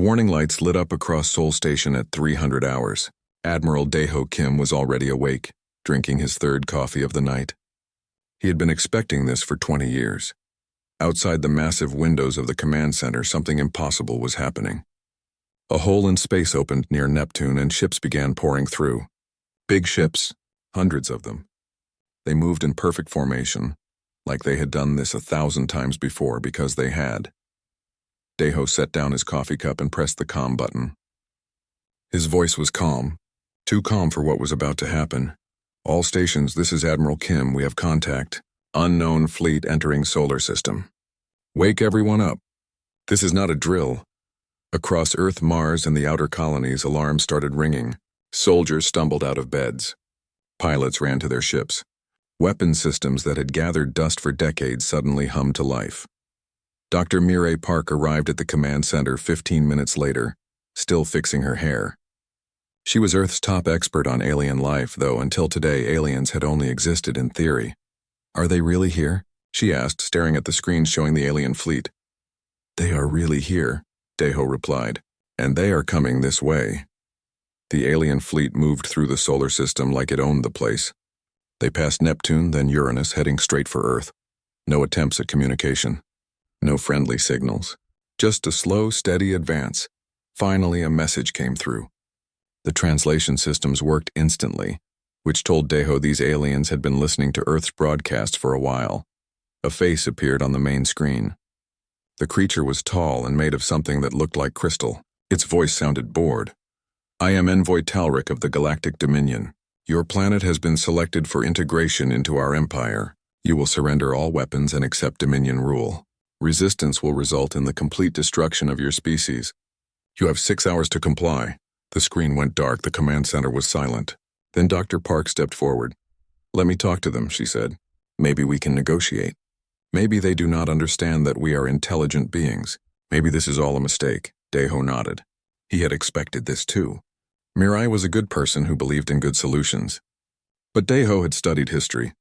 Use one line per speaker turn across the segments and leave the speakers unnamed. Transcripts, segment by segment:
warning lights lit up across Seoul Station at 300 hours. Admiral Daeho Kim was already awake, drinking his third coffee of the night. He had been expecting this for 20 years. Outside the massive windows of the command center, something impossible was happening. A hole in space opened near Neptune and ships began pouring through. Big ships, hundreds of them. They moved in perfect formation, like they had done this 1,000 times before because they had. Daeho set down his coffee cup and pressed the comm button. His voice was calm, too calm for what was about to happen. All stations, this is Admiral Kim, we have contact. Unknown fleet entering solar system. Wake everyone up. This is not a drill. Across Earth, Mars, and the outer colonies, alarms started ringing. Soldiers stumbled out of beds. Pilots ran to their ships. Weapon systems that had gathered dust for decades suddenly hummed to life. Dr. Mireille Park arrived at the command center 15 minutes later, still fixing her hair. She was Earth's top expert on alien life, though until today aliens had only existed in theory. Are they really here? She asked, staring at the screen showing the alien fleet. They are really here, Daeho replied, and they are coming this way. The alien fleet moved through the solar system like it owned the place. They passed Neptune, then Uranus, heading straight for Earth. No attempts at communication. No friendly signals. Just a slow, steady advance. Finally, a message came through. The translation systems worked instantly, which told Daeho these aliens had been listening to Earth's broadcast for a while. A face appeared on the main screen. The creature was tall and made of something that looked like crystal. Its voice sounded bored. I am Envoy Talric of the Galactic Dominion. Your planet has been selected for integration into our empire. You will surrender all weapons and accept Dominion rule. Resistance will result in the complete destruction of your species. You have 6 hours to comply. The screen went dark. The command center was silent. Then Dr. Park stepped forward. Let me talk to them, she said. Maybe we can negotiate. Maybe they do not understand that we are intelligent beings. Maybe this is all a mistake. Daeho nodded. He had expected this too. Mirai was a good person who believed in good solutions. But Daeho had studied history.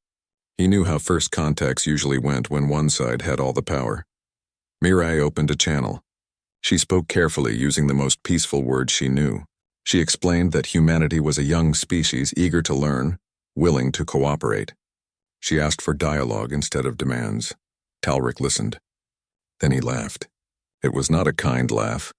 He knew how first contacts usually went when one side had all the power. Mirai opened a channel. She spoke carefully, using the most peaceful words she knew. She explained that humanity was a young species eager to learn, willing to cooperate. She asked for dialogue instead of demands. Talric listened. Then he laughed. It was not a kind laugh.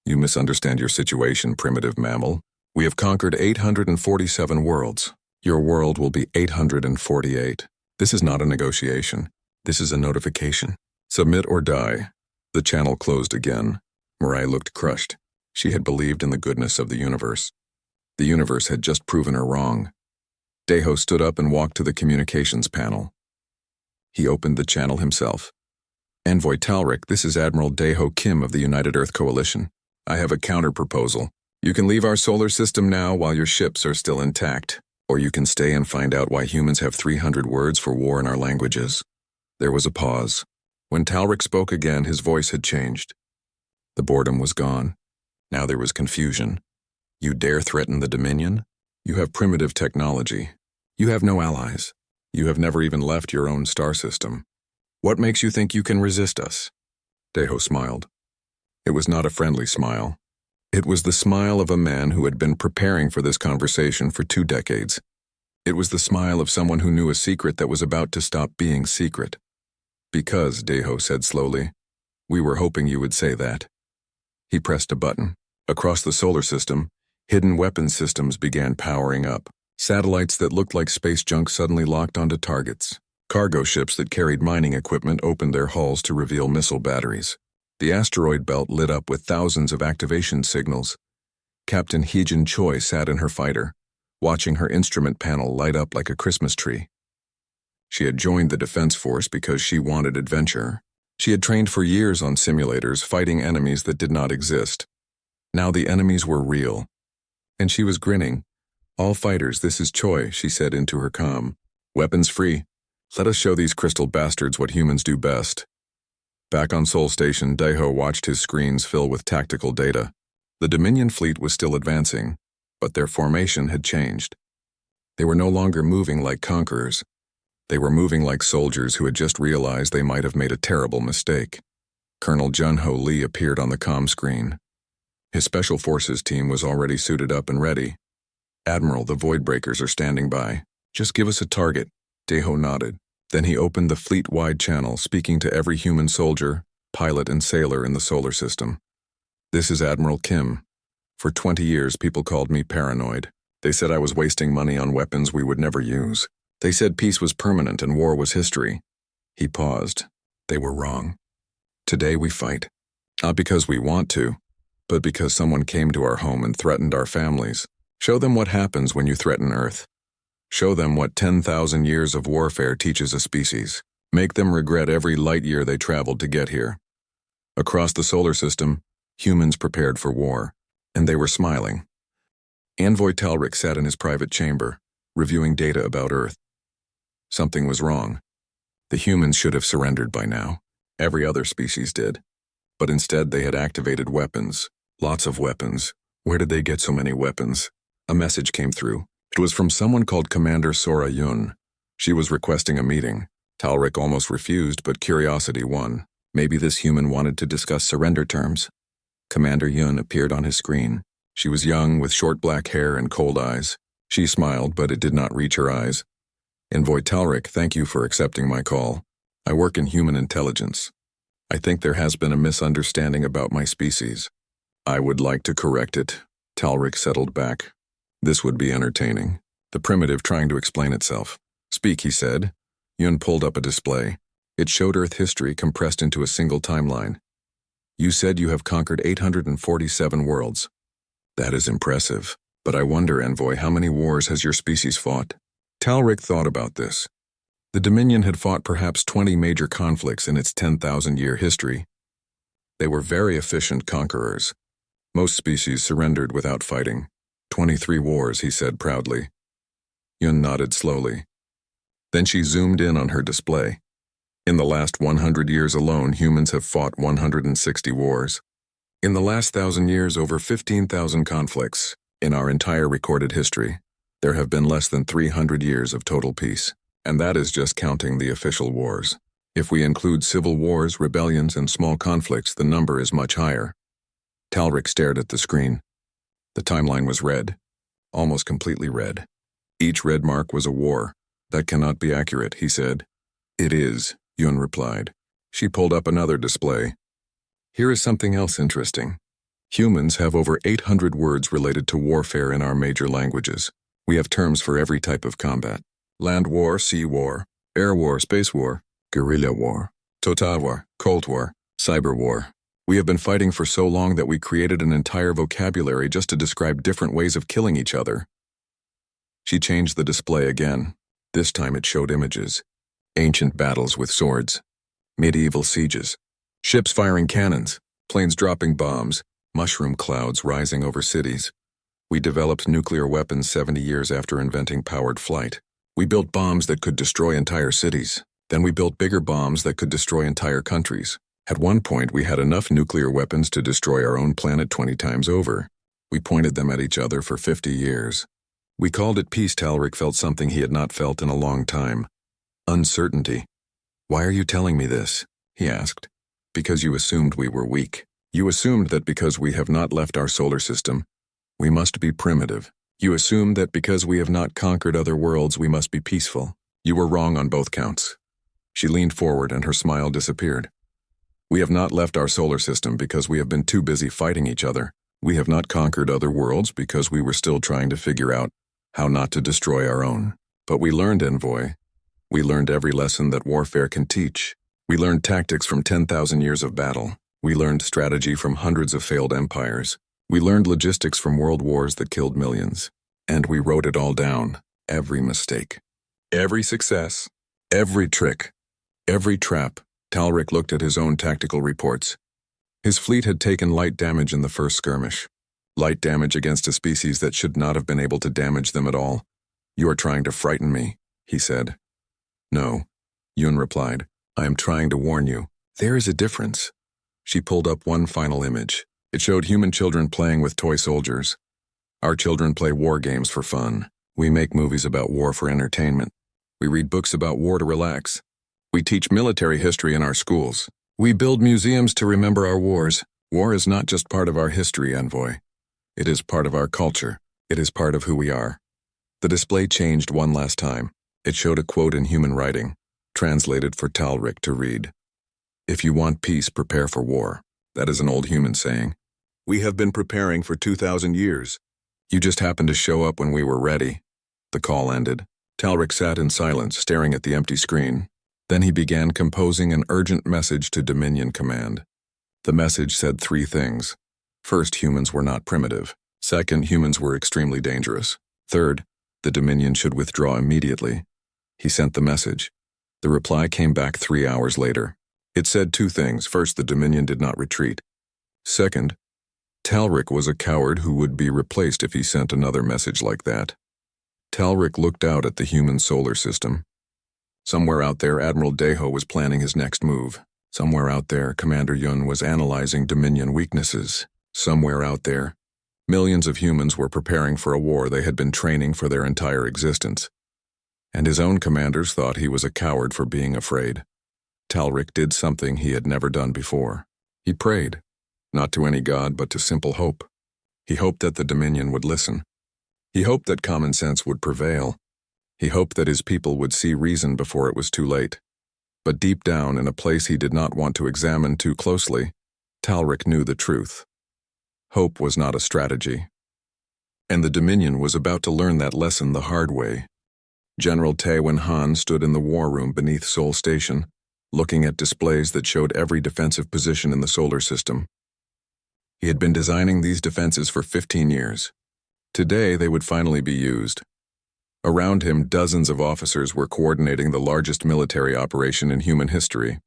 You misunderstand your situation, primitive mammal. We have conquered 847 worlds. Your world will be 848. This is not a negotiation. This is a notification. Submit or die. The channel closed again. Mirai looked crushed. She had believed in the goodness of the universe. The universe had just proven her wrong. Daeho stood up and walked to the communications panel. He opened the channel himself. Envoy Talric, this is Admiral Daeho Kim of the United Earth Coalition. I have a counter-proposal. You can leave our solar system now while your ships are still intact, or you can stay and find out why humans have 300 words for war in our languages. There was a pause. When Talric spoke again, his voice had changed. The boredom was gone. Now there was confusion. You dare threaten the Dominion? You have primitive technology. You have no allies. You have never even left your own star system. What makes you think you can resist us? Daeho smiled. It was not a friendly smile. It was the smile of a man who had been preparing for this conversation for 2 decades. It was the smile of someone who knew a secret that was about to stop being secret. Because, Daeho said slowly, we were hoping you would say that. He pressed a button. Across the solar system, hidden weapons systems began powering up. Satellites that looked like space junk suddenly locked onto targets. Cargo ships that carried mining equipment opened their hulls to reveal missile batteries. The asteroid belt lit up with thousands of activation signals. Captain Heejin Choi sat in her fighter, watching her instrument panel light up like a Christmas tree. She had joined the Defense Force because she wanted adventure. She had trained for years on simulators, fighting enemies that did not exist. Now the enemies were real. And she was grinning. All fighters, this is Choi, she said into her comm. Weapons free. Let us show these crystal bastards what humans do best. Back on Seoul Station, Daeho watched his screens fill with tactical data. The Dominion fleet was still advancing, but their formation had changed. They were no longer moving like conquerors. They were moving like soldiers who had just realized they might have made a terrible mistake. Colonel Jun-Ho Lee appeared on the comm screen. His special forces team was already suited up and ready. "Admiral, the Voidbreakers are standing by. Just give us a target." Deho nodded. Then he opened the fleet-wide channel, speaking to every human soldier, pilot, and sailor in the solar system. "This is Admiral Kim. For 20 years, people called me paranoid. They said I was wasting money on weapons we would never use. They said peace was permanent and war was history." He paused. "They were wrong. Today we fight. Not because we want to, but because someone came to our home and threatened our families. Show them what happens when you threaten Earth. Show them what 10,000 years of warfare teaches a species. Make them regret every light year they traveled to get here." Across the solar system, humans prepared for war, and they were smiling. Envoy Talric sat in his private chamber, reviewing data about Earth. Something was wrong. The humans should have surrendered by now. Every other species did. But instead they had activated weapons. Lots of weapons. Where did they get so many weapons? A message came through. It was from someone called Commander Sora Yun. She was requesting a meeting. Talric almost refused, but curiosity won. Maybe this human wanted to discuss surrender terms. Commander Yun appeared on his screen. She was young, with short black hair and cold eyes. She smiled, but it did not reach her eyes. "Envoy Talric, thank you for accepting my call. I work in human intelligence. I think there has been a misunderstanding about my species. I would like to correct it." Talric settled back. This would be entertaining. The primitive trying to explain itself. "Speak," he said. Yun pulled up a display. It showed Earth history compressed into a single timeline. "You said you have conquered 847 worlds. That is impressive. But I wonder, Envoy, how many wars has your species fought?" Talric thought about this. The Dominion had fought perhaps 20 major conflicts in its 10,000-year history. They were very efficient conquerors. Most species surrendered without fighting. 23 wars, he said proudly. Yun nodded slowly. Then she zoomed in on her display. In the last 100 years alone, humans have fought 160 wars. In the last 1,000 years, over 15,000 conflicts. In our entire recorded history, there have been less than 300 years of total peace. And that is just counting the official wars. If we include civil wars, rebellions, and small conflicts, the number is much higher. Talric stared at the screen. The timeline was red. Almost completely red. Each red mark was a war. "That cannot be accurate," he said. "It is," Yun replied. She pulled up another display. "Here is something else interesting. Humans have over 800 words related to warfare in our major languages. We have terms for every type of combat. Land war, sea war, air war, space war, guerrilla war, total war, cold war, cyber war. We have been fighting for so long that we created an entire vocabulary just to describe different ways of killing each other." She changed the display again. This time it showed images. Ancient battles with swords. Medieval sieges. Ships firing cannons. Planes dropping bombs. Mushroom clouds rising over cities. We developed nuclear weapons 70 years after inventing powered flight. We built bombs that could destroy entire cities. Then we built bigger bombs that could destroy entire countries. At one point, we had enough nuclear weapons to destroy our own planet 20 times over. We pointed them at each other for 50 years. We called it peace. Talric felt something he had not felt in a long time. Uncertainty. "Why are you telling me this?" he asked. "Because you assumed we were weak. You assumed that because we have not left our solar system, we must be primitive. You assumed that because we have not conquered other worlds, we must be peaceful. You were wrong on both counts." She leaned forward and her smile disappeared. "We have not left our solar system because we have been too busy fighting each other. We have not conquered other worlds because we were still trying to figure out how not to destroy our own. But we learned, Envoy. We learned every lesson that warfare can teach. We learned tactics from 10,000 years of battle. We learned strategy from hundreds of failed empires. We learned logistics from world wars that killed millions. And we wrote it all down. Every mistake. Every success. Every trick. Every trap." Talric looked at his own tactical reports. His fleet had taken light damage in the first skirmish. Light damage against a species that should not have been able to damage them at all. "You are trying to frighten me," he said. "No," Yun replied. "I am trying to warn you. There is a difference." She pulled up one final image. It showed human children playing with toy soldiers. "Our children play war games for fun. We make movies about war for entertainment. We read books about war to relax. We teach military history in our schools. We build museums to remember our wars. War is not just part of our history, Envoy. It is part of our culture. It is part of who we are. The display changed one last time. It showed a quote in human writing, translated for Talric to read. If you want peace, prepare for war. That is an old human saying. We have been preparing for 2,000 years. You just happened to show up when we were ready. The call ended. Talric sat in silence, staring at the empty screen. Then he began composing an urgent message to Dominion Command. The message said 3 things. First, humans were not primitive. Second, humans were extremely dangerous. Third, the Dominion should withdraw immediately. He sent the message. The reply came back 3 hours later. It said 2 things. First, the Dominion did not retreat. Second, Talric was a coward who would be replaced if he sent another message like that. Talric looked out at the human solar system. Somewhere out there, Admiral Deho was planning his next move. Somewhere out there, Commander Yun was analyzing Dominion weaknesses. Somewhere out there, millions of humans were preparing for a war they had been training for their entire existence. And his own commanders thought he was a coward for being afraid. Talric did something he had never done before. He prayed, not to any god but to simple hope. He hoped that the Dominion would listen. He hoped that common sense would prevail. He hoped that his people would see reason before it was too late. But deep down, in a place he did not want to examine too closely, Talric knew the truth. Hope was not a strategy. And the Dominion was about to learn that lesson the hard way. General Taewon Han stood in the war room beneath Seoul Station, looking at displays that showed every defensive position in the solar system. He had been designing these defenses for 15 years. Today, they would finally be used. Around him, dozens of officers were coordinating the largest military operation in human history.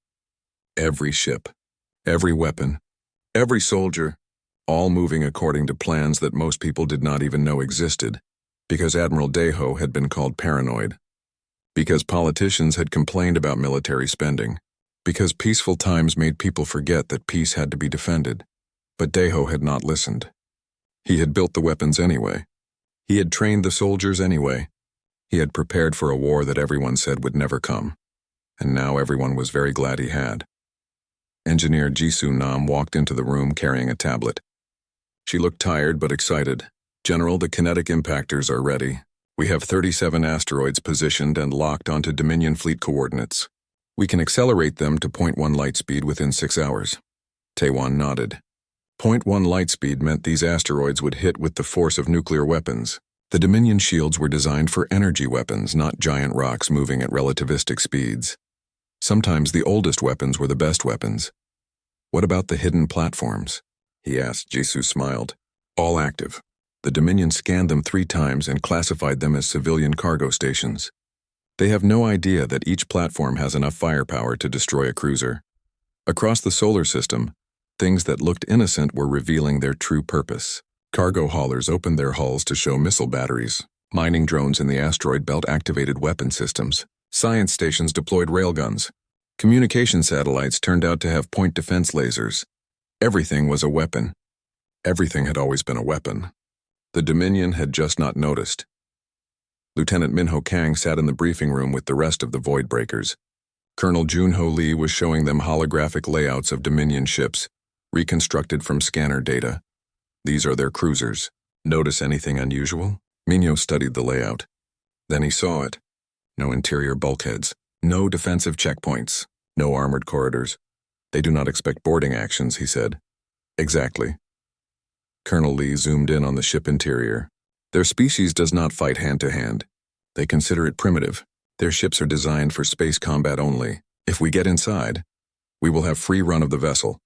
Every ship, every weapon, every soldier, all moving according to plans that most people did not even know existed, because Admiral Deho had been called paranoid, because politicians had complained about military spending, because peaceful times made people forget that peace had to be defended. But Deho had not listened. He had built the weapons anyway. He had trained the soldiers anyway. He had prepared for a war that everyone said would never come. And now everyone was very glad he had. Engineer Jisoo Nam walked into the room carrying a tablet. She looked tired but excited. General, the kinetic impactors are ready. We have 37 asteroids positioned and locked onto Dominion fleet coordinates. We can accelerate them to 0.1 light speed within 6 hours. Taewon nodded. 0.1 light speed meant these asteroids would hit with the force of nuclear weapons. The Dominion shields were designed for energy weapons, not giant rocks moving at relativistic speeds. Sometimes the oldest weapons were the best weapons. What about the hidden platforms? He asked. Jisoo smiled. All active. The Dominion scanned them 3 times and classified them as civilian cargo stations. They have no idea that each platform has enough firepower to destroy a cruiser. Across the solar system, things that looked innocent were revealing their true purpose. Cargo haulers opened their hulls to show missile batteries. Mining drones in the asteroid belt activated weapon systems. Science stations deployed railguns. Communication satellites turned out to have point defense lasers. Everything was a weapon. Everything had always been a weapon. The Dominion had just not noticed. Lieutenant Minho Kang sat in the briefing room with the rest of the Void Breakers. Colonel Junho Lee was showing them holographic layouts of Dominion ships, reconstructed from scanner data. These are their cruisers. Notice anything unusual? Minho studied the layout. Then he saw it. No interior bulkheads. No defensive checkpoints. No armored corridors. They do not expect boarding actions, he said. Exactly. Colonel Lee zoomed in on the ship interior. Their species does not fight hand-to-hand. They consider it primitive. Their ships are designed for space combat only. If we get inside, we will have free run of the vessel.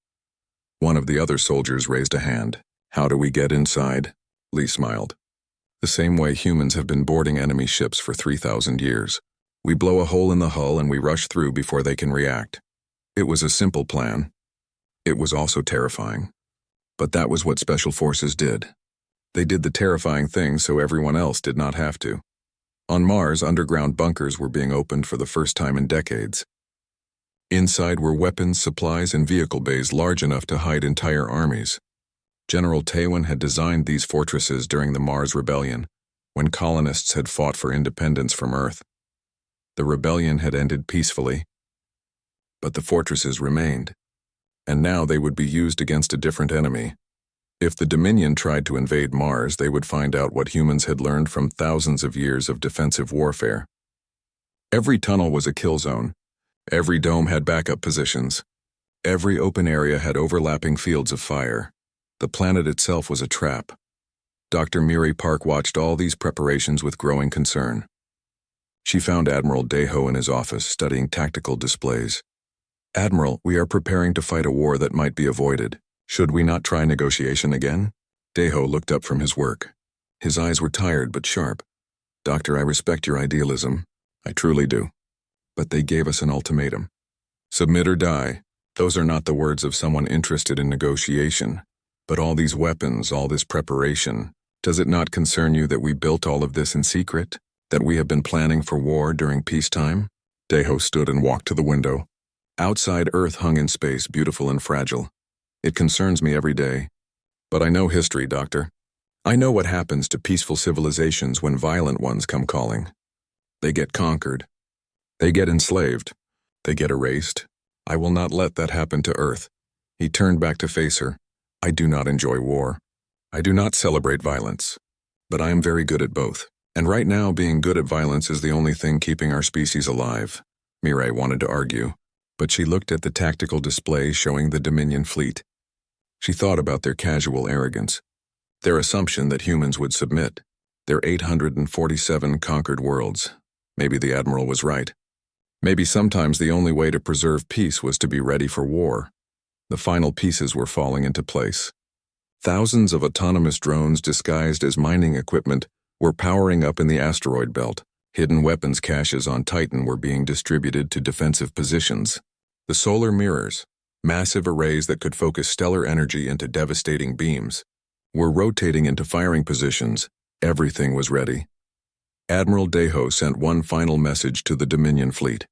One of the other soldiers raised a hand. How do we get inside? Lee smiled. The same way humans have been boarding enemy ships for 3,000 years. We blow a hole in the hull and we rush through before they can react. It was a simple plan. It was also terrifying. But that was what Special Forces did. They did the terrifying thing so everyone else did not have to. On Mars, underground bunkers were being opened for the first time in decades. Inside were weapons, supplies, and vehicle bays large enough to hide entire armies. General Taewon had designed these fortresses during the Mars Rebellion, when colonists had fought for independence from Earth. The rebellion had ended peacefully, but the fortresses remained. and now they would be used against a different enemy. If the Dominion tried to invade Mars, they would find out what humans had learned from thousands of years of defensive warfare. Every tunnel was a kill zone. Every dome had backup positions. Every open area had overlapping fields of fire. The planet itself was a trap. Dr. Miri Park watched all these preparations with growing concern. She found Admiral Deho in his office studying tactical displays. "Admiral, we are preparing to fight a war that might be avoided. Should we not try negotiation again?" Deho looked up from his work. His eyes were tired but sharp. "Doctor, I respect your idealism. I truly do. But they gave us an ultimatum. Submit or die. Those are not the words of someone interested in negotiation. But all these weapons, all this preparation, does it not concern you that we built all of this in secret? That we have been planning for war during peacetime?" Deho stood and walked to the window. Outside, Earth hung in space, beautiful and fragile. "It concerns me every day. But I know history, Doctor. I know what happens to peaceful civilizations when violent ones come calling. They get conquered. They get enslaved. They get erased. I will not let that happen to Earth." He turned back to face her. "I do not enjoy war. I do not celebrate violence. But I am very good at both. And right now, being good at violence is the only thing keeping our species alive." Mirai wanted to argue, but she looked at the tactical display showing the Dominion fleet. She thought about their casual arrogance, their assumption that humans would submit, their 847 conquered worlds. Maybe the Admiral was right. Maybe sometimes the only way to preserve peace was to be ready for war. The final pieces were falling into place. Thousands of autonomous drones disguised as mining equipment were powering up in the asteroid belt. Hidden weapons caches on Titan were being distributed to defensive positions. The solar mirrors, massive arrays that could focus stellar energy into devastating beams, were rotating into firing positions. Everything was ready. Admiral Deho sent one final message to the Dominion fleet.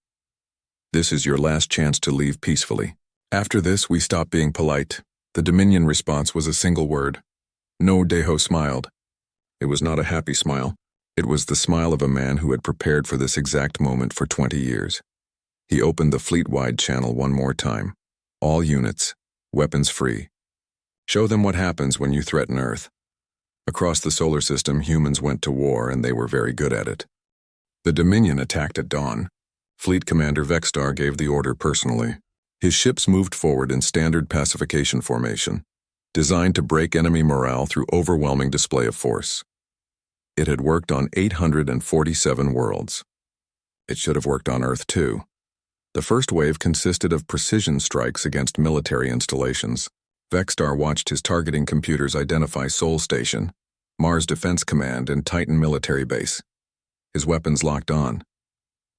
"This is your last chance to leave peacefully. After this, we stop being polite." The Dominion response was a single word. "No." Deho smiled. It was not a happy smile. It was the smile of a man who had prepared for this exact moment for 20 years. He opened the fleet-wide channel one more time. "All units, weapons free. Show them what happens when you threaten Earth." Across the solar system, humans went to war, and they were very good at it. The Dominion attacked at dawn. Fleet Commander Vexstar gave the order personally. His ships moved forward in standard pacification formation, designed to break enemy morale through overwhelming display of force. It had worked on 847 worlds. It should have worked on Earth too. The first wave consisted of precision strikes against military installations. Vexstar watched his targeting computers identify Sol Station, Mars Defense Command, and Titan military base. His weapons locked on.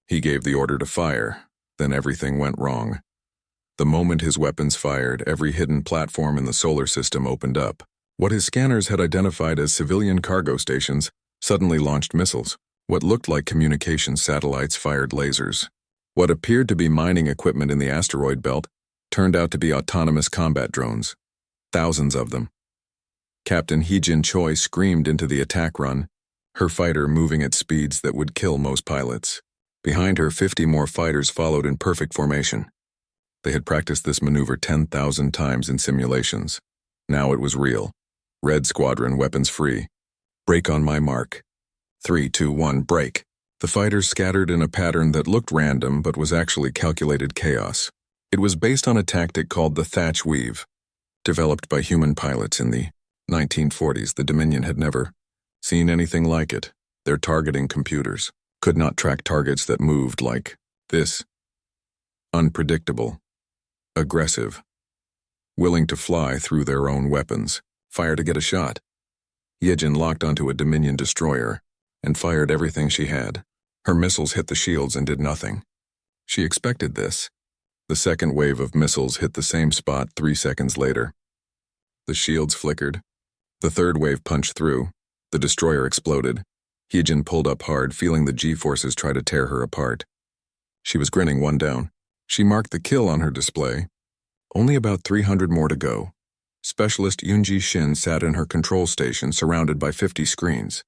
He gave the order to fire, then everything went wrong. The moment his weapons fired, every hidden platform in the solar system opened up. What his scanners had identified as civilian cargo stations suddenly launched missiles. What looked like communication satellites fired lasers. What appeared to be mining equipment in the asteroid belt turned out to be autonomous combat drones. Thousands of them. Captain Heejin Choi screamed into the attack run, her fighter moving at speeds that would kill most pilots. Behind her, 50 more fighters followed in perfect formation. They had practiced this maneuver 10,000 times in simulations. Now it was real. Red Squadron, weapons free. Break on my mark. 3, 2, 1, break. The fighters scattered in a pattern that looked random but was actually calculated chaos. It was based on a tactic called the Thatch Weave. Developed by human pilots in the 1940s, the Dominion had never seen anything like it. Their targeting computers could not track targets that moved like this. Unpredictable. Aggressive. Willing to fly through their own weapons. Fire to get a shot. Yejin locked onto a Dominion destroyer and fired everything she had. Her missiles hit the shields and did nothing. She expected this. The second wave of missiles hit the same spot 3 seconds later. The shields flickered. The third wave punched through. The destroyer exploded. Hyejin pulled up hard, feeling the G-forces try to tear her apart. She was grinning, one down. She marked the kill on her display. Only about 300 more to go. Specialist Yoonji Shin sat in her control station surrounded by 50 screens.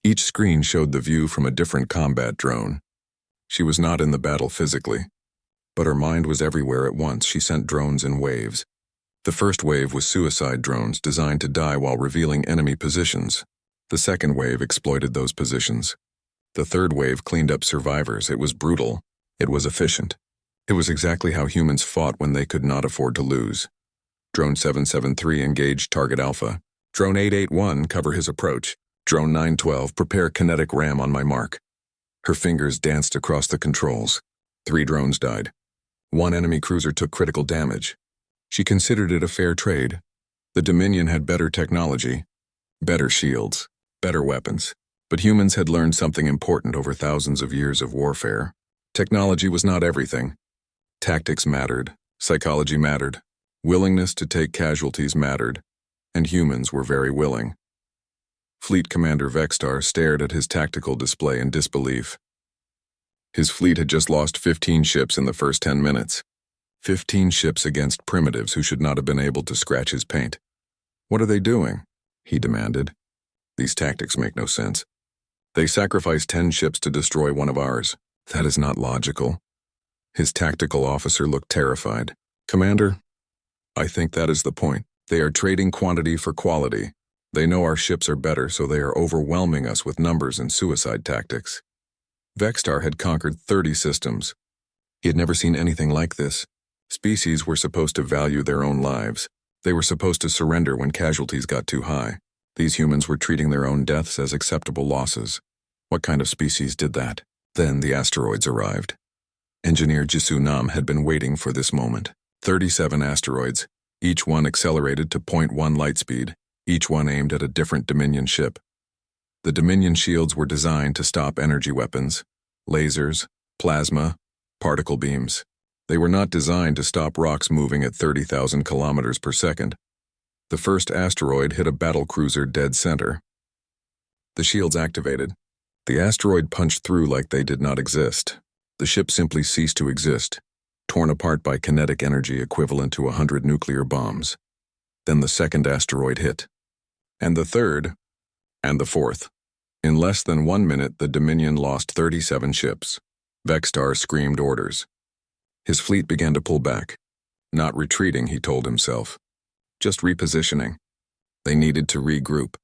Each screen showed the view from a different combat drone. She was not in the battle physically, But her mind was everywhere at once. She sent drones in waves. The first wave was suicide drones designed to die while revealing enemy positions. The second wave exploited those positions. The third wave cleaned up survivors. It was brutal. It was efficient. It was exactly how humans fought when they could not afford to lose. Drone 773 engage target Alpha. Drone 881 cover his approach. Drone 912 prepare kinetic ram on my mark. Her fingers danced across the controls. 3 drones died. 1 enemy cruiser took critical damage. She considered it a fair trade. The Dominion had better technology, better shields, better weapons. But humans had learned something important over thousands of years of warfare. Technology was not everything. Tactics mattered, psychology mattered, willingness to take casualties mattered, and humans were very willing. Fleet Commander Vextar stared at his tactical display in disbelief. His fleet had just lost 15 ships in the first 10 minutes. 15 ships against primitives who should not have been able to scratch his paint. "What are they doing?" he demanded. "These tactics make no sense. They sacrificed 10 ships to destroy one of ours. That is not logical." His tactical officer looked terrified. "Commander, I think that is the point. They are trading quantity for quality. They know our ships are better, so they are overwhelming us with numbers and suicide tactics." Vextar had conquered 30 systems. He had never seen anything like this. Species were supposed to value their own lives. They were supposed to surrender when casualties got too high. These humans were treating their own deaths as acceptable losses. What kind of species did that? Then the asteroids arrived. Engineer Jisoo Nam had been waiting for this moment. 37 asteroids, each one accelerated to 0.1 light speed, each one aimed at a different Dominion ship. The Dominion shields were designed to stop energy weapons, lasers, plasma, particle beams. They were not designed to stop rocks moving at 30,000 kilometers per second. The first asteroid hit a battlecruiser dead center. The shields activated. The asteroid punched through like they did not exist. The ship simply ceased to exist, torn apart by kinetic energy equivalent to 100 nuclear bombs. Then the second asteroid hit. And the third. And the fourth. In less than 1 minute, the Dominion lost 37 ships. Vextar screamed orders. His fleet began to pull back. Not retreating, he told himself. Just repositioning. They needed to regroup.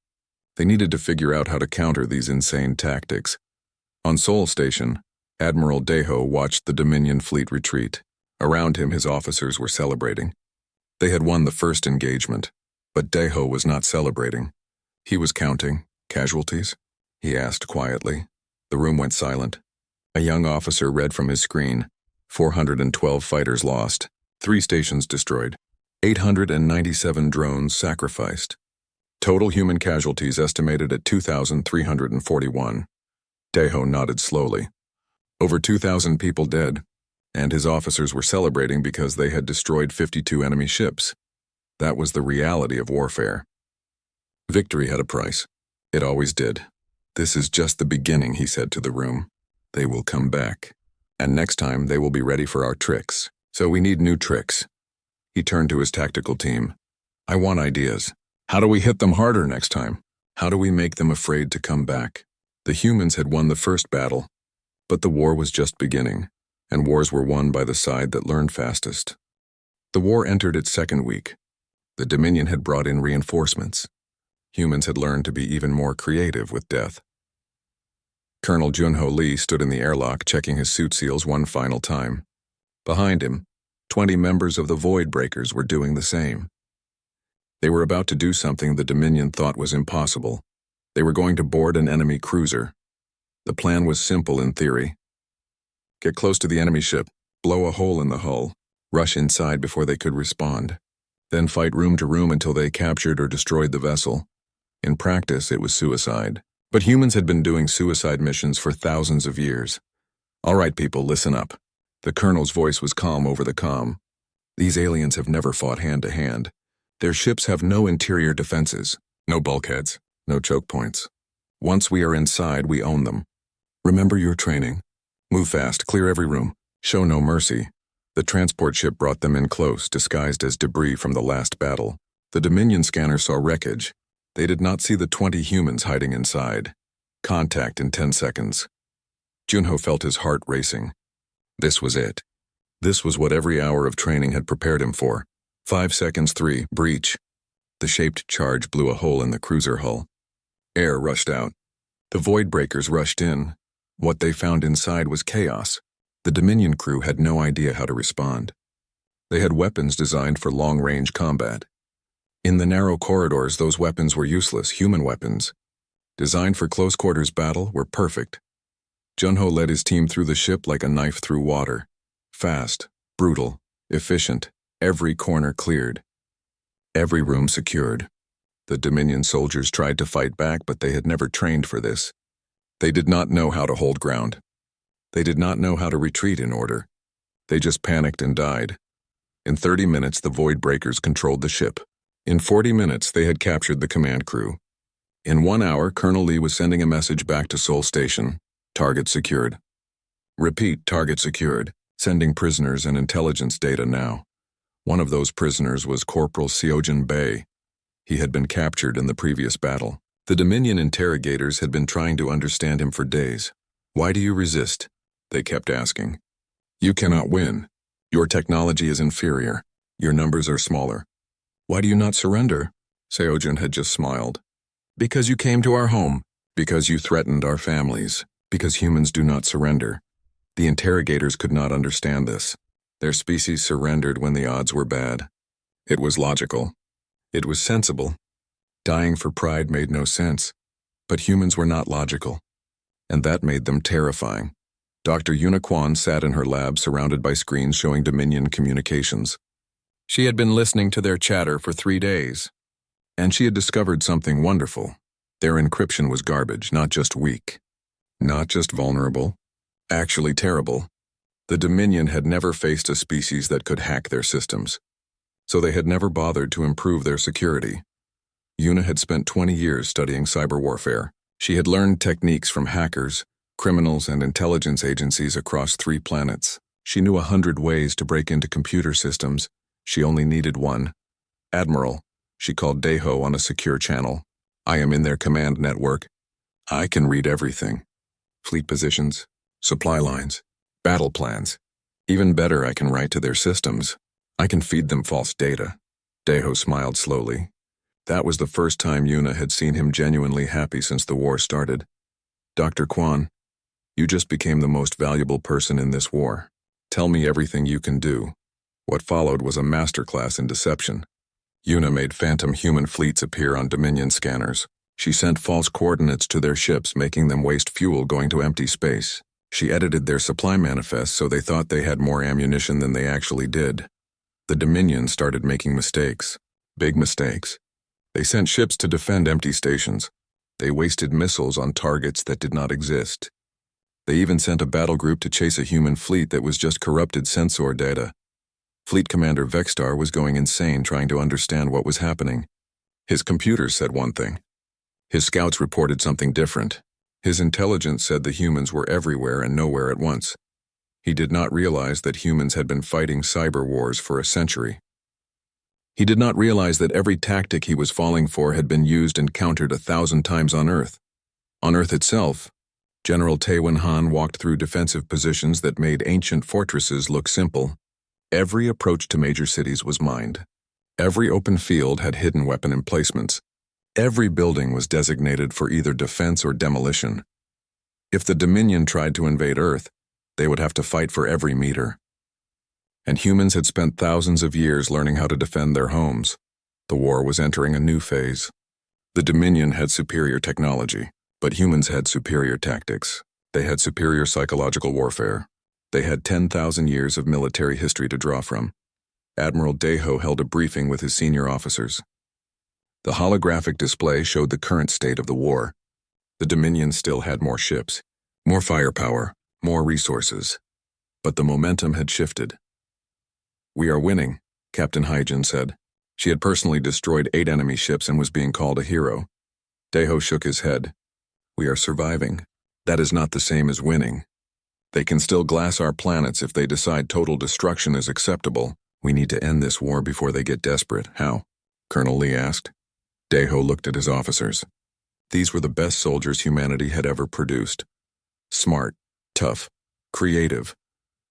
They needed to figure out how to counter these insane tactics. On Sol Station, Admiral Deho watched the Dominion fleet retreat. Around him, his officers were celebrating. They had won the first engagement, but Deho was not celebrating. He was counting casualties, he asked quietly. The room went silent. A young officer read from his screen. 412 fighters lost, 3 stations destroyed, 897 drones sacrificed. Total human casualties estimated at 2,341. Deho nodded slowly. Over 2,000 people dead, and his officers were celebrating because they had destroyed 52 enemy ships. That was the reality of warfare. Victory had a price. It always did. "This is just the beginning," he said to the room. "They will come back. And next time they will be ready for our tricks. So we need new tricks." He turned to his tactical team. "I want ideas. How do we hit them harder next time? How do we make them afraid to come back?" The humans had won the first battle, but the war was just beginning, and wars were won by the side that learned fastest. The war entered its second week. The Dominion had brought in reinforcements. Humans had learned to be even more creative with death. Colonel Junho Lee stood in the airlock checking his suit seals one final time. Behind him, 20 members of the Void Breakers were doing the same. They were about to do something the Dominion thought was impossible. They were going to board an enemy cruiser. The plan was simple in theory. Get close to the enemy ship, blow a hole in the hull, rush inside before they could respond, then fight room to room until they captured or destroyed the vessel. In practice, it was suicide. But humans had been doing suicide missions for thousands of years. "All right, people, listen up." The colonel's voice was calm over the comm. "These aliens have never fought hand to hand. Their ships have no interior defenses, no bulkheads, no choke points. Once we are inside, we own them. Remember your training. Move fast, clear every room, show no mercy." The transport ship brought them in close, disguised as debris from the last battle. The Dominion scanner saw wreckage. They did not see the 20 humans hiding inside. Contact in 10 seconds. Junho felt his heart racing. This was it. This was what every hour of training had prepared him for. 5 seconds, 3, breach. The shaped charge blew a hole in the cruiser hull. Air rushed out. The void breakers rushed in. What they found inside was chaos. The Dominion crew had no idea how to respond. They had weapons designed for long-range combat. In the narrow corridors, those weapons were useless, human weapons. Designed for close-quarters battle, were perfect. Junho led his team through the ship like a knife through water. Fast, brutal, efficient, every corner cleared. Every room secured. The Dominion soldiers tried to fight back, but they had never trained for this. They did not know how to hold ground. They did not know how to retreat in order. They just panicked and died. In 30 minutes, the void breakers controlled the ship. In 40 minutes, they had captured the command crew. In 1 hour, Colonel Lee was sending a message back to Seoul Station. Target secured. Repeat, target secured. Sending prisoners and intelligence data now. One of those prisoners was Corporal Seojin Bae. He had been captured in the previous battle. The Dominion interrogators had been trying to understand him for days. Why do you resist? They kept asking. You cannot win. Your technology is inferior. Your numbers are smaller. Why do you not surrender? Seojin had just smiled. Because you came to our home. Because you threatened our families. Because humans do not surrender. The interrogators could not understand this. Their species surrendered when the odds were bad. It was logical. It was sensible. Dying for pride made no sense. But humans were not logical. And that made them terrifying. Dr. Yuna Kwan sat in her lab surrounded by screens showing Dominion communications. She had been listening to their chatter for 3 days. And she had discovered something wonderful. Their encryption was garbage, not just weak. Not just vulnerable. Actually terrible. The Dominion had never faced a species that could hack their systems. So they had never bothered to improve their security. Yuna had spent 20 years studying cyber warfare. She had learned techniques from hackers, criminals, and intelligence agencies across 3 planets. She knew 100 ways to break into computer systems. She only needed one. Admiral, she called Daeho on a secure channel. I am in their command network. I can read everything. Fleet positions, supply lines, battle plans. Even better, I can write to their systems. I can feed them false data. Daeho smiled slowly. That was the first time Yuna had seen him genuinely happy since the war started. Dr. Kwan, you just became the most valuable person in this war. Tell me everything you can do. What followed was a masterclass in deception. Yuna made phantom human fleets appear on Dominion scanners. She sent false coordinates to their ships, making them waste fuel going to empty space. She edited their supply manifests so they thought they had more ammunition than they actually did. The Dominion started making mistakes. Big mistakes. They sent ships to defend empty stations. They wasted missiles on targets that did not exist. They even sent a battle group to chase a human fleet that was just corrupted sensor data. Fleet Commander Vexstar was going insane trying to understand what was happening. His computers said one thing. His scouts reported something different. His intelligence said the humans were everywhere and nowhere at once. He did not realize that humans had been fighting cyber wars for a century. He did not realize that every tactic he was falling for had been used and countered 1,000 times on Earth. On Earth itself, General Taewon Han walked through defensive positions that made ancient fortresses look simple. Every approach to major cities was mined. Every open field had hidden weapon emplacements. Every building was designated for either defense or demolition. If the Dominion tried to invade Earth, they would have to fight for every meter. And humans had spent thousands of years learning how to defend their homes. The war was entering a new phase. The Dominion had superior technology, but humans had superior tactics. They had superior psychological warfare. They had 10,000 years of military history to draw from. Admiral Daeho held a briefing with his senior officers. The holographic display showed the current state of the war. The Dominion still had more ships, more firepower, more resources. But the momentum had shifted. We are winning, Captain Hyjin said. She had personally destroyed 8 enemy ships and was being called a hero. Daeho shook his head. We are surviving. That is not the same as winning. They can still glass our planets if they decide total destruction is acceptable. We need to end this war before they get desperate. How? Colonel Lee asked. Daeho looked at his officers. These were the best soldiers humanity had ever produced. Smart, tough, creative.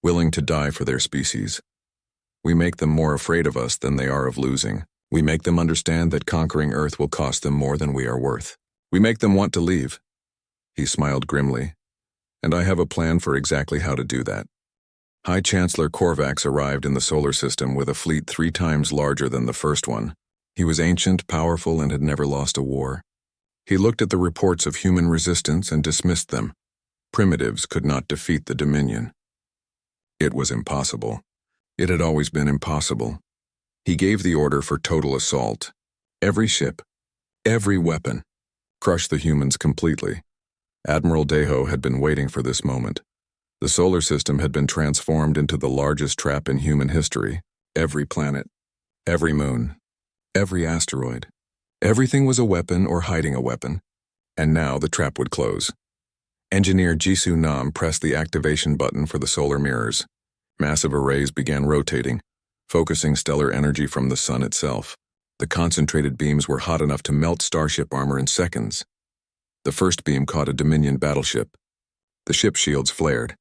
willing to die for their species. We make them more afraid of us than they are of losing. We make them understand that conquering Earth will cost them more than we are worth. We make them want to leave." He smiled grimly. "And I have a plan for exactly how to do that." High Chancellor Korvax arrived in the solar system with a fleet 3 times larger than the first one. He was ancient, powerful, and had never lost a war. He looked at the reports of human resistance and dismissed them. Primitives could not defeat the Dominion. It was impossible. It had always been impossible. He gave the order for total assault. Every ship, every weapon, crush the humans completely. Admiral Deho had been waiting for this moment. The solar system had been transformed into the largest trap in human history. Every planet, every moon, every asteroid. Everything was a weapon or hiding a weapon. And now the trap would close. Engineer Jisoo Nam pressed the activation button for the solar mirrors. Massive arrays began rotating, focusing stellar energy from the sun itself. The concentrated beams were hot enough to melt starship armor in seconds. The first beam caught a Dominion battleship. The ship shields flared,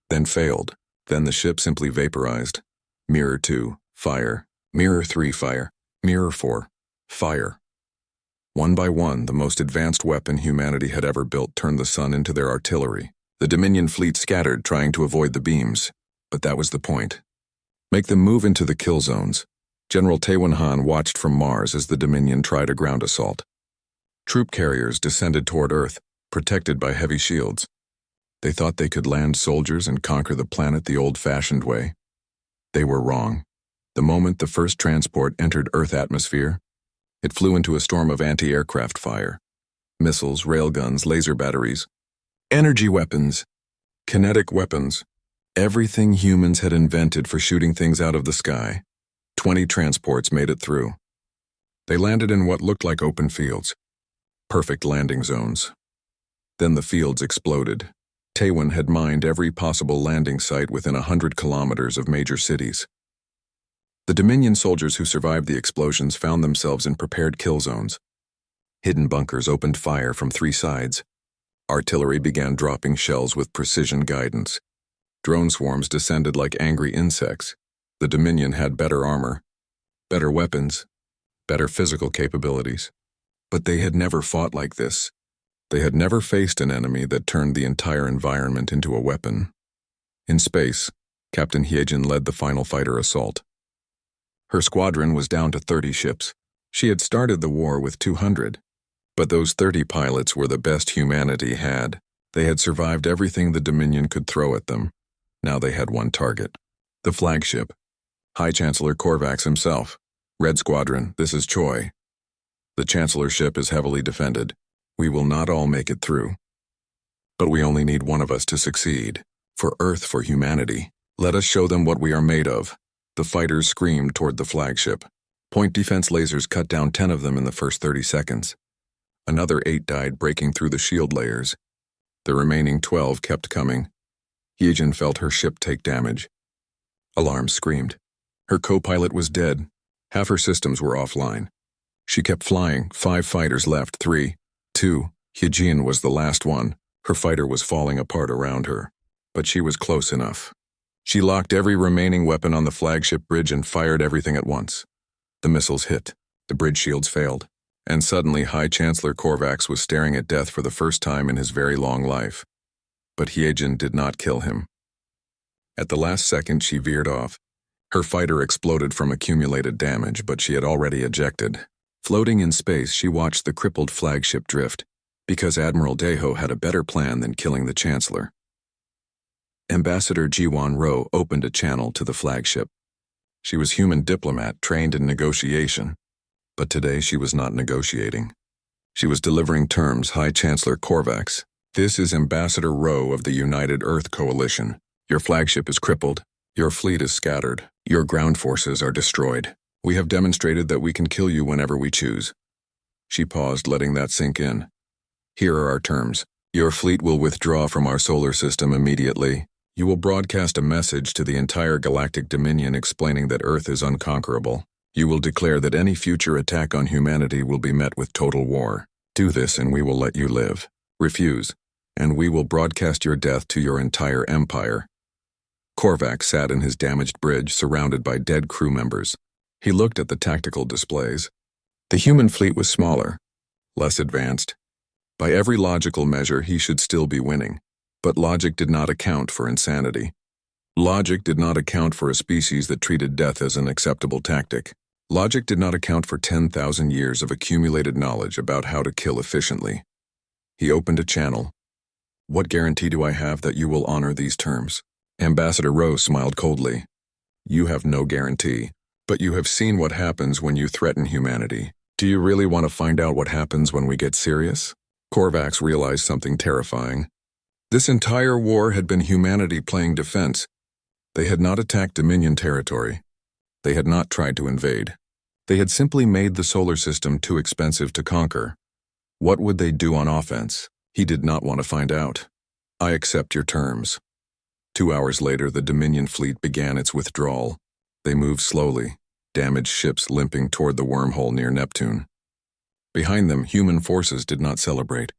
then failed. Then the ship simply vaporized. Mirror 2, fire. Mirror 3, fire. Mirror 4, fire. One by one, the most advanced weapon humanity had ever built turned the sun into their artillery. The Dominion fleet scattered, trying to avoid the beams. But that was the point. Make them move into the kill zones. General Taewon Han watched from Mars as the Dominion tried a ground assault. Troop carriers descended toward Earth, protected by heavy shields. They thought they could land soldiers and conquer the planet the old-fashioned way. They were wrong. The moment the first transport entered Earth atmosphere, it flew into a storm of anti-aircraft fire. Missiles, railguns, laser batteries, energy weapons, kinetic weapons, everything humans had invented for shooting things out of the sky. 20 transports made it through. They landed in what looked like open fields. Perfect landing zones. Then the fields exploded. Taewon had mined every possible landing site within 100 kilometers of major cities. The Dominion soldiers who survived the explosions found themselves in prepared kill zones. Hidden bunkers opened fire from 3 sides. Artillery began dropping shells with precision guidance. Drone swarms descended like angry insects. The Dominion had better armor, better weapons, better physical capabilities. But they had never fought like this. They had never faced an enemy that turned the entire environment into a weapon. In space, Captain Hyejin led the final fighter assault. Her squadron was down to 30 ships. She had started the war with 200. But those 30 pilots were the best humanity had. They had survived everything the Dominion could throw at them. Now they had one target. The flagship. High Chancellor Korvax himself. Red Squadron, this is Choi. The Chancellor's ship is heavily defended. We will not all make it through. But we only need one of us to succeed. For Earth, for humanity. Let us show them what we are made of. The fighters screamed toward the flagship. Point defense lasers cut down 10 of them in the first 30 seconds. Another 8 died breaking through the shield layers. The remaining 12 kept coming. Hyejin felt her ship take damage. Alarms screamed. Her co-pilot was dead. Half her systems were offline. She kept flying. 5 fighters left. 3, 2. Hyejin was the last one. Her fighter was falling apart around her. But she was close enough. She locked every remaining weapon on the flagship bridge and fired everything at once. The missiles hit. The bridge shields failed. And suddenly High Chancellor Korvax was staring at death for the first time in his very long life. But Hyejin did not kill him. At the last second, she veered off. Her fighter exploded from accumulated damage, but she had already ejected. Floating in space, she watched the crippled flagship drift, because Admiral Deho had a better plan than killing the Chancellor. Ambassador Jiwon Ro opened a channel to the flagship. She was human diplomat trained in negotiation, but today she was not negotiating. She was delivering terms. High Chancellor Korvax, this is Ambassador Ro of the United Earth Coalition. Your flagship is crippled. Your fleet is scattered. Your ground forces are destroyed. We have demonstrated that we can kill you whenever we choose. She paused, letting that sink in. Here are our terms. Your fleet will withdraw from our solar system immediately. You will broadcast a message to the entire Galactic Dominion explaining that Earth is unconquerable. You will declare that any future attack on humanity will be met with total war. Do this and we will let you live. Refuse, and we will broadcast your death to your entire empire. Korvac sat in his damaged bridge, surrounded by dead crew members. He looked at the tactical displays. The human fleet was smaller, less advanced. By every logical measure, he should still be winning. But logic did not account for insanity. Logic did not account for a species that treated death as an acceptable tactic. Logic did not account for 10,000 years of accumulated knowledge about how to kill efficiently. He opened a channel. What guarantee do I have that you will honor these terms? Ambassador Rose smiled coldly. You have no guarantee, but you have seen what happens when you threaten humanity. Do you really want to find out what happens when we get serious? Korvax realized something terrifying. This entire war had been humanity playing defense. They had not attacked Dominion territory. They had not tried to invade. They had simply made the solar system too expensive to conquer. What would they do on offense? He did not want to find out. I accept your terms. 2 hours later, the Dominion fleet began its withdrawal. They moved slowly, damaged ships limping toward the wormhole near Neptune. Behind them, human forces did not celebrate.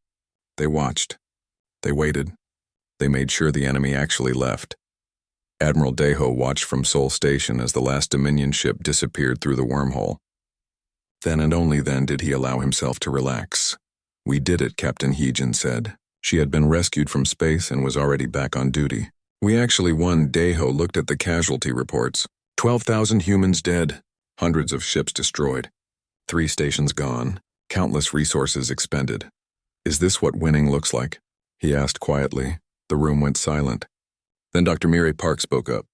They watched. They waited. They made sure the enemy actually left. Admiral Deho watched from Sol Station as the last Dominion ship disappeared through the wormhole. Then and only then did he allow himself to relax. We did it, Captain Heejin said. She had been rescued from space and was already back on duty. We actually won. Deho looked at the casualty reports. 12,000 humans dead, hundreds of ships destroyed, 3 stations gone, countless resources expended. Is this what winning looks like? He asked quietly. The room went silent. Then Dr. Mireille Park spoke up.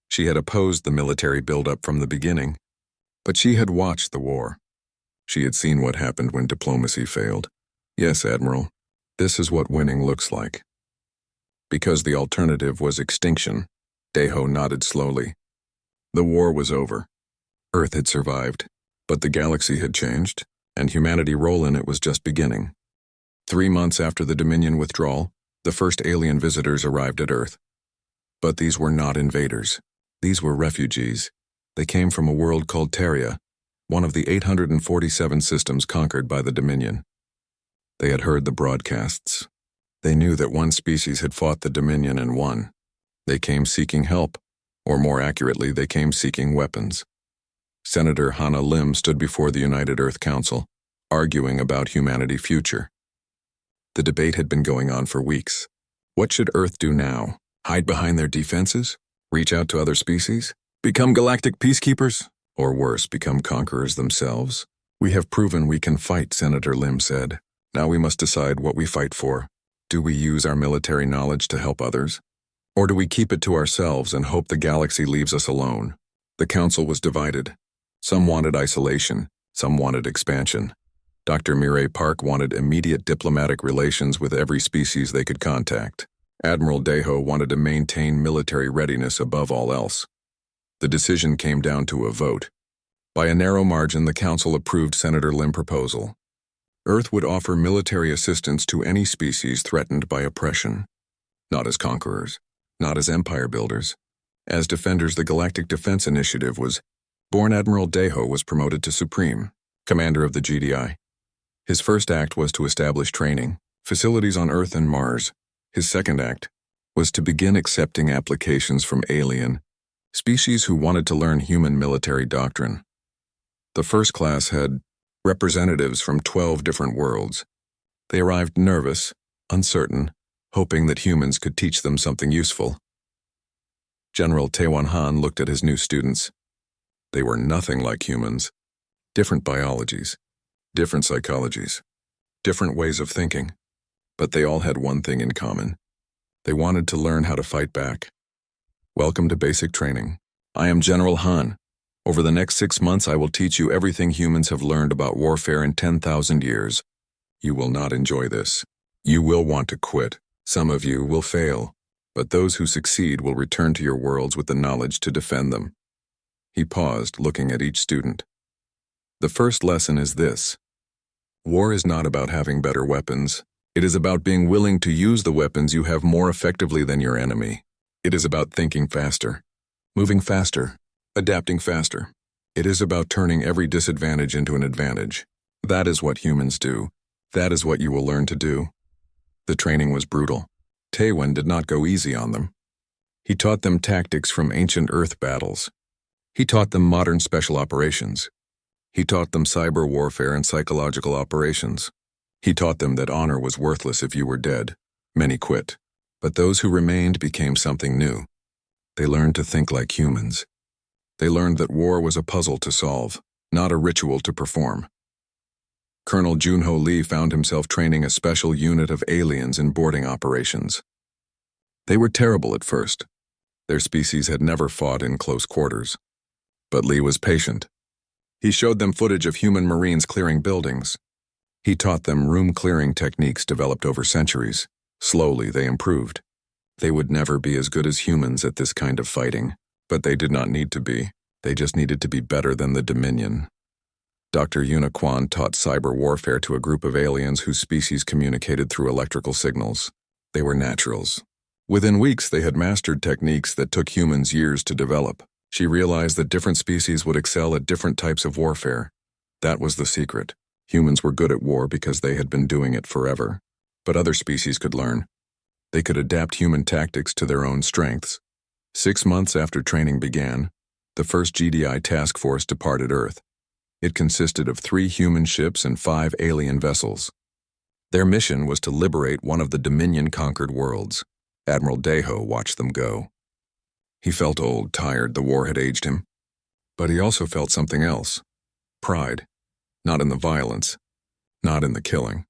She had opposed the military buildup from the beginning, but she had watched the war. She had seen what happened when diplomacy failed. Yes, Admiral, this is what winning looks like. Because the alternative was extinction, Deho nodded slowly. The war was over. Earth had survived, but the galaxy had changed, and humanity's role in it was just beginning. 3 months after the Dominion withdrawal, the first alien visitors arrived at Earth. But these were not invaders. These were refugees. They came from a world called Terria, one of the 847 systems conquered by the Dominion. They had heard the broadcasts. They knew that one species had fought the Dominion and won. They came seeking help, or more accurately, they came seeking weapons. Senator Hannah Lim stood before the United Earth Council, arguing about humanity's future. The debate had been going on for weeks. What should Earth do now? Hide behind their defenses? Reach out to other species? Become galactic peacekeepers? Or worse, become conquerors themselves? We have proven we can fight, Senator Lim said. Now we must decide what we fight for. Do we use our military knowledge to help others? Or do we keep it to ourselves and hope the galaxy leaves us alone? The council was divided. Some wanted isolation, some wanted expansion. Dr. Mireille Park wanted immediate diplomatic relations with every species they could contact. Admiral Deho wanted to maintain military readiness above all else. The decision came down to a vote. By a narrow margin, the council approved Senator Lim's proposal. Earth would offer military assistance to any species threatened by oppression. Not as conquerors, not as empire builders. As defenders, the Galactic Defense Initiative was born. Admiral Deho was promoted to Supreme, commander of the GDI. His first act was to establish training, facilities on Earth and Mars. His second act was to begin accepting applications from alien species who wanted to learn human military doctrine. The first class had representatives from 12 different worlds. They arrived nervous, uncertain, hoping that humans could teach them something useful. General Taewan Han looked at his new students. They were nothing like humans. Different biologies, different psychologies, different ways of thinking. But they all had one thing in common. They wanted to learn how to fight back. Welcome to basic training. I am General Han. Over the next 6 months, I will teach you everything humans have learned about warfare in 10,000 years. You will not enjoy this. You will want to quit. Some of you will fail, but those who succeed will return to your worlds with the knowledge to defend them. He paused, looking at each student. The first lesson is this. War is not about having better weapons. It is about being willing to use the weapons you have more effectively than your enemy. It is about thinking faster, moving faster, adapting faster. It is about turning every disadvantage into an advantage. That is what humans do. That is what you will learn to do. The training was brutal. Taewan did not go easy on them. He taught them tactics from ancient Earth battles. He taught them modern special operations. He taught them cyber warfare and psychological operations. He taught them that honor was worthless if you were dead. Many quit, but those who remained became something new. They learned to think like humans. They learned that war was a puzzle to solve, not a ritual to perform. Colonel Junho Lee found himself training a special unit of aliens in boarding operations. They were terrible at first. Their species had never fought in close quarters. But Lee was patient. He showed them footage of human Marines clearing buildings. He taught them room-clearing techniques developed over centuries. Slowly, they improved. They would never be as good as humans at this kind of fighting, but they did not need to be. They just needed to be better than the Dominion. Dr. Yuna Kwan taught cyber warfare to a group of aliens whose species communicated through electrical signals. They were naturals. Within weeks, they had mastered techniques that took humans years to develop. She realized that different species would excel at different types of warfare. That was the secret. Humans were good at war because they had been doing it forever. But other species could learn. They could adapt human tactics to their own strengths. 6 months after training began, the first GDI task force departed Earth. It consisted of 3 human ships and 5 alien vessels. Their mission was to liberate one of the Dominion-conquered worlds. Admiral Deho watched them go. He felt old, tired, the war had aged him. But he also felt something else. Pride. Not in the violence, not in the killing,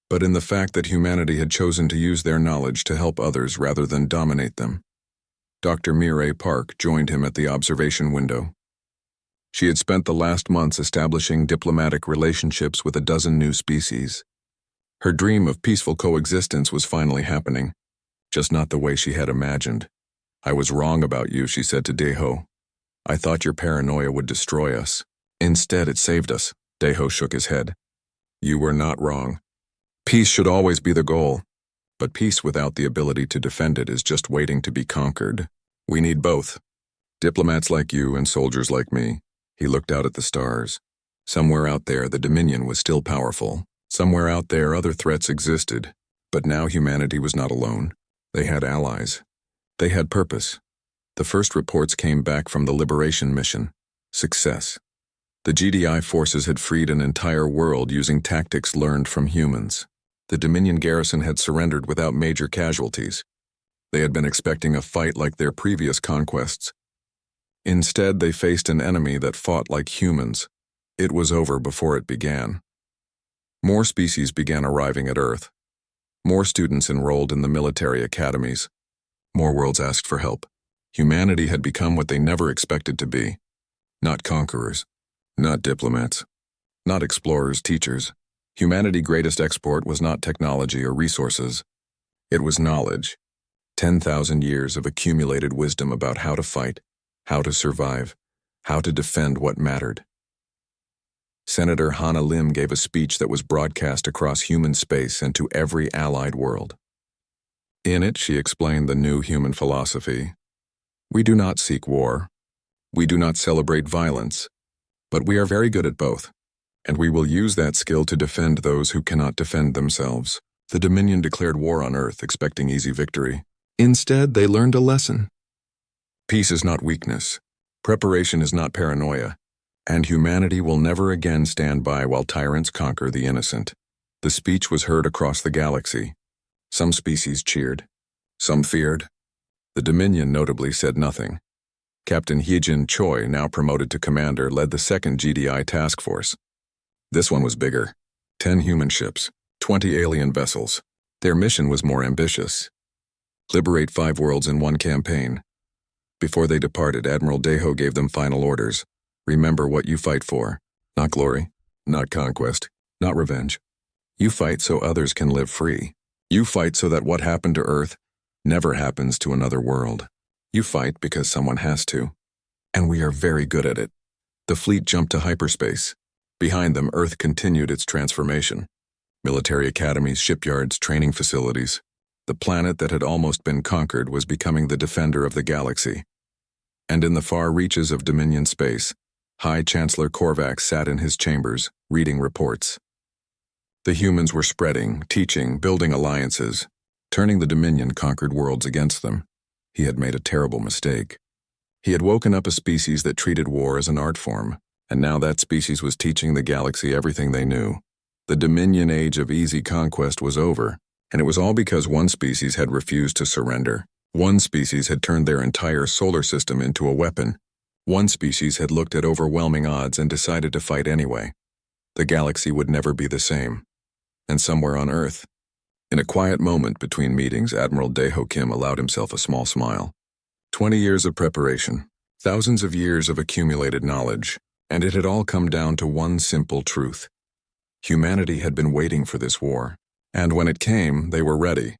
but in the fact that humanity had chosen to use their knowledge to help others rather than dominate them. Dr. Mireille Park joined him at the observation window. She had spent the last months establishing diplomatic relationships with a dozen new species. Her dream of peaceful coexistence was finally happening, just not the way she had imagined. "I was wrong about you," she said to Deho. "I thought your paranoia would destroy us. Instead, it saved us." Deho shook his head. "You were not wrong. Peace should always be the goal, but peace without the ability to defend it is just waiting to be conquered. We need both. Diplomats like you and soldiers like me." He looked out at the stars. Somewhere out there, the Dominion was still powerful. Somewhere out there, other threats existed. But now humanity was not alone. They had allies. They had purpose. The first reports came back from the Liberation mission. Success. The GDI forces had freed an entire world using tactics learned from humans. The Dominion garrison had surrendered without major casualties. They had been expecting a fight like their previous conquests. Instead, they faced an enemy that fought like humans. It was over before it began. More species began arriving at Earth. More students enrolled in the military academies. More worlds asked for help. Humanity had become what they never expected to be. Not conquerors. Not diplomats. Not explorers, teachers. Humanity's greatest export was not technology or resources. It was knowledge. 10,000 years of accumulated wisdom about how to fight, how to survive, how to defend what mattered. Senator Hana Lim gave a speech that was broadcast across human space and to every allied world. In it, she explained the new human philosophy. We do not seek war. We do not celebrate violence. But we are very good at both, and we will use that skill to defend those who cannot defend themselves. The Dominion declared war on Earth, expecting easy victory. Instead, they learned a lesson. Peace is not weakness. Preparation is not paranoia. And humanity will never again stand by while tyrants conquer the innocent. The speech was heard across the galaxy. Some species cheered. Some feared. The Dominion notably said nothing. Captain Hyejin Choi, now promoted to commander, led the second GDI task force. This one was bigger. 10 human ships, 20 alien vessels. Their mission was more ambitious. Liberate 5 worlds in one campaign. Before they departed, Admiral Deho gave them final orders. Remember what you fight for. Not glory, not conquest, not revenge. You fight so others can live free. You fight so that what happened to Earth never happens to another world. You fight because someone has to. And we are very good at it. The fleet jumped to hyperspace. Behind them, Earth continued its transformation. Military academies, shipyards, training facilities. The planet that had almost been conquered was becoming the defender of the galaxy. And in the far reaches of Dominion space, High Chancellor Korvax sat in his chambers, reading reports. The humans were spreading, teaching, building alliances, turning the Dominion-conquered worlds against them. He had made a terrible mistake. He had woken up a species that treated war as an art form, and now that species was teaching the galaxy everything they knew. The Dominion age of easy conquest was over, and it was all because one species had refused to surrender. One species had turned their entire solar system into a weapon. One species had looked at overwhelming odds and decided to fight anyway. The galaxy would never be the same. And somewhere on Earth, in a quiet moment between meetings, Admiral Daeho Kim allowed himself a small smile. 20 years of preparation, thousands of years of accumulated knowledge, and it had all come down to one simple truth. Humanity had been waiting for this war, and when it came, they were ready.